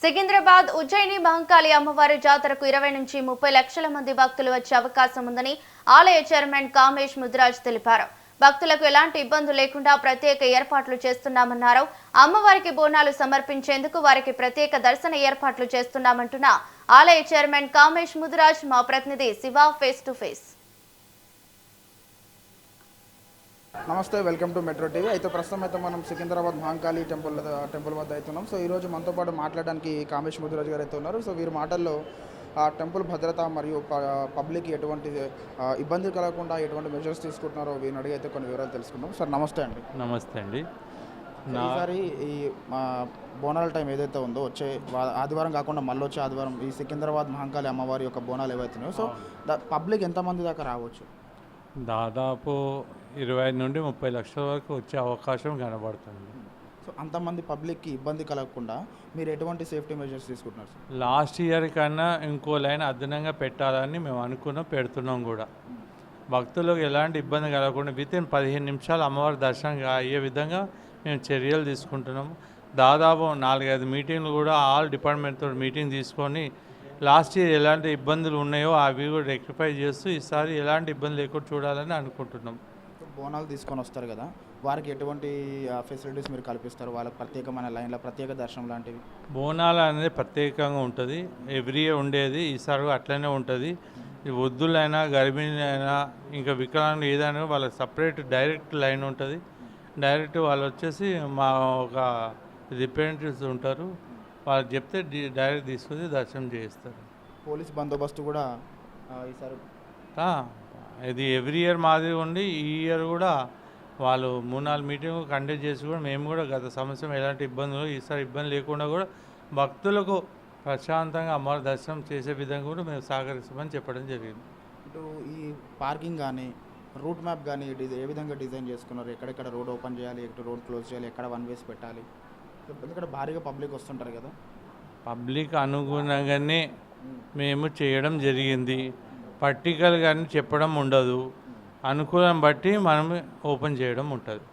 సికింద్రాబాద్ ఉజ్జయిని మహంకాళి అమ్మవారి జాతరకు 20 నుంచి 30 లక్షల మంది భక్తులు వచ్చే అవకాశం ఉందని ఆలయ చైర్మన్ కామేష్ ముద్రాజ్ తెలిపారు. భక్తులకు ఎలాంటి ఇబ్బందులు లేకుండా ప్రత్యేక ఏర్పాట్లు చేస్తున్నామన్నారు. అమ్మవారికి బోనాలు సమర్పించేందుకు వారికి ప్రత్యేక దర్శన ఏర్పాట్లు చేస్తున్నామంటున్న ఆలయ చైర్మన్ కామేష్ ముద్రాజ్ మా ప్రతినిధి శివ ఫేస్ టు ఫేస్. నమస్తే, వెల్కమ్ టు మెట్రో టీవీ. అయితే ప్రస్తుతం అయితే మనం సికింద్రాబాద్ మహంకాళి టెంపుల్ వద్ద అవుతున్నాం. సో ఈరోజు మనతో పాటు మాట్లాడడానికి కామేష్ ముద్రాజ్ గారు అయితే ఉన్నారు. సో వీరి మాటల్లో ఆ టెంపుల్ భద్రత మరియు పబ్లిక్ ఎటువంటి ఇబ్బంది కలగకుండా ఎటువంటి మెజర్స్ తీసుకుంటున్నారో వీరిని అడిగి అయితే కొన్ని వివరాలు తెలుసుకుందాం. సార్ నమస్తే అండి. నమస్తే అండి. ఈసారి ఈ బోనాల టైం ఏదైతే ఉందో వచ్చే ఆదివారం కాకుండా మళ్ళీ వచ్చే ఆదివారం ఈ సికింద్రాబాద్ మహంకాళి అమ్మవారి యొక్క బోనాలు ఏవైతున్నాయో సో పబ్లిక్ ఎంతమంది దాకా రావచ్చు? దాదాపు 20 నుండి 30 లక్షల వరకు వచ్చే అవకాశం కనబడుతుంది. సో అంతమంది పబ్లిక్కి ఇబ్బంది కలగకుండా మీరు ఎటువంటి సేఫ్టీ మెజర్స్ తీసుకుంటున్నారు సార్? లాస్ట్ ఇయర్ కన్నా ఇంకో లైన్ అదనంగా పెట్టాలని మేము అనుకున్నాం, పెడుతున్నాం కూడా. భక్తులకు ఎలాంటి ఇబ్బంది కలగకుండా వితిన్ 15 నిమిషాలు అమ్మవారి దర్శనం అయ్యే విధంగా మేము చర్యలు తీసుకుంటున్నాము. దాదాపు 4-5 మీటింగ్లు కూడా ఆల్ డిపార్ట్మెంట్తో మీటింగ్ తీసుకొని లాస్ట్ ఇయర్ ఎలాంటి ఇబ్బందులు ఉన్నాయో అవి కూడా రెక్టిఫై చేస్తూ ఈసారి ఎలాంటి ఇబ్బంది లేకుండా చూడాలని అనుకుంటున్నాం. బోనాలు తీసుకొని వస్తారు కదా, వారికి ఎటువంటి ఫెసిలిటీస్ మీరు కల్పిస్తారు? వాళ్ళకి ప్రత్యేకమైన లైన్ల ప్రత్యేక దర్శనం లాంటివి? బోనాలు అనేది ప్రత్యేకంగా ఉంటుంది, ఎవ్రీ ఇయర్ ఉండేది, ఈసారి అట్లనే ఉంటుంది. వృద్ధులైనా గర్భిణీలైనా ఇంకా వికలాంగులు ఏదైనా వాళ్ళకి సపరేట్ డైరెక్ట్ లైన్ ఉంటుంది. డైరెక్ట్ వాళ్ళు వచ్చేసి మా ఒక రిప్రజెంటేటివ్స్ ఉంటారు, వాళ్ళకి చెప్తే డైరెక్ట్ తీసుకొని దర్శనం చేయిస్తారు. పోలీస్ బందోబస్తు కూడా ఈసారి ఇది ఎవ్రీ ఇయర్ మాదిరి ఉండి ఈ ఇయర్ కూడా వాళ్ళు 3-4 మీటింగ్ కండక్ట్ చేసి కూడా మేము కూడా గత సంవత్సరం ఎలాంటి ఇబ్బందులు ఈసారి ఇబ్బంది లేకుండా కూడా భక్తులకు ప్రశాంతంగా అమ్మవారి దర్శనం చేసే విధంగా కూడా మేము సహకరిస్తామని చెప్పడం జరిగింది. ఇటు ఈ పార్కింగ్ కానీ రూట్ మ్యాప్ కానీ ఏ విధంగా డిజైన్ చేసుకున్నారు? ఎక్కడెక్కడ రోడ్ ఓపెన్ చేయాలి, ఎక్కడ రోడ్ క్లోజ్ చేయాలి, ఎక్కడ వన్ వేస్ పెట్టాలి? ఎందుకంటే భారీగా పబ్లిక్ వస్తుంటారు కదా. పబ్లిక్ అనుగుణంగానే మేము చేయడం జరిగింది. పర్టికల్గానే చెప్పడం ఉండదు, అనుకూలం బట్టి మనం ఓపెన్ చేయడం ఉంటుంది.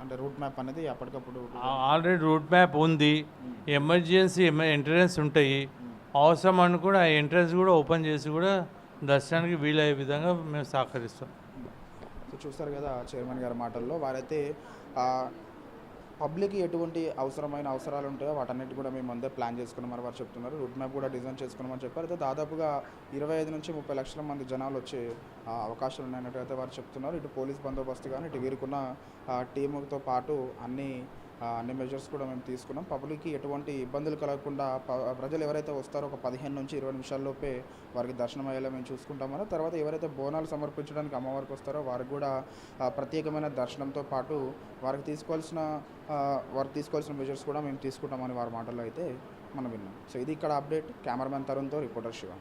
అంటే రూట్ మ్యాప్ అనేది అప్పటికప్పుడు ఆల్రెడీ రూట్ మ్యాప్ ఉంది, ఎమర్జెన్సీ ఎంట్రన్స్ ఉంటాయి, అవసరం అని కూడా ఆ ఎంట్రన్స్ కూడా ఓపెన్ చేసి కూడా దర్శనానికి వీలయ్యే విధంగా మేము సహకరిస్తాం. సో చూస్తారు కదా చైర్మన్ గారి మాటల్లో, వారైతే పబ్లిక్కి ఎటువంటి అవసరాలు ఉంటాయో వాటన్నిటి కూడా మేము ముందే ప్లాన్ చేసుకున్నామని వారు చెప్తున్నారు. రూట్ మ్యాప్ కూడా డిజైన్ చేసుకున్నామని చెప్పారు. అయితే దాదాపుగా 25 నుంచి 30 లక్షల మంది జనాలు వచ్చే అవకాశాలు ఉన్నాయన్నట్టు అయితే వారు చెప్తున్నారు. ఇటు పోలీస్ బందోబస్తు కానీ ఇటు వీరుకున్న టీముతో పాటు అన్ని మెజర్స్ కూడా మేము తీసుకున్నాం. పబ్లిక్కి ఎటువంటి ఇబ్బందులు కలగకుండా ప్రజలు ఎవరైతే వస్తారో ఒక 15 నుంచి 20 నిమిషాల్లోపే వారికి దర్శనం అయ్యేలా మేము చూసుకుంటామని, తర్వాత ఎవరైతే బోనాలు సమర్పించడానికి అమ్మవారికి వస్తారో వారికి కూడా ప్రత్యేకమైన దర్శనంతో పాటు వారికి తీసుకోవాల్సిన మెజర్స్ కూడా మేము తీసుకుంటామని వారి మాటల్లో అయితే మనం విన్నాం. సో ఇది ఇక్కడ అప్డేట్. కెమెరామెన్ తరుణ్తో రిపోర్టర్ శివ.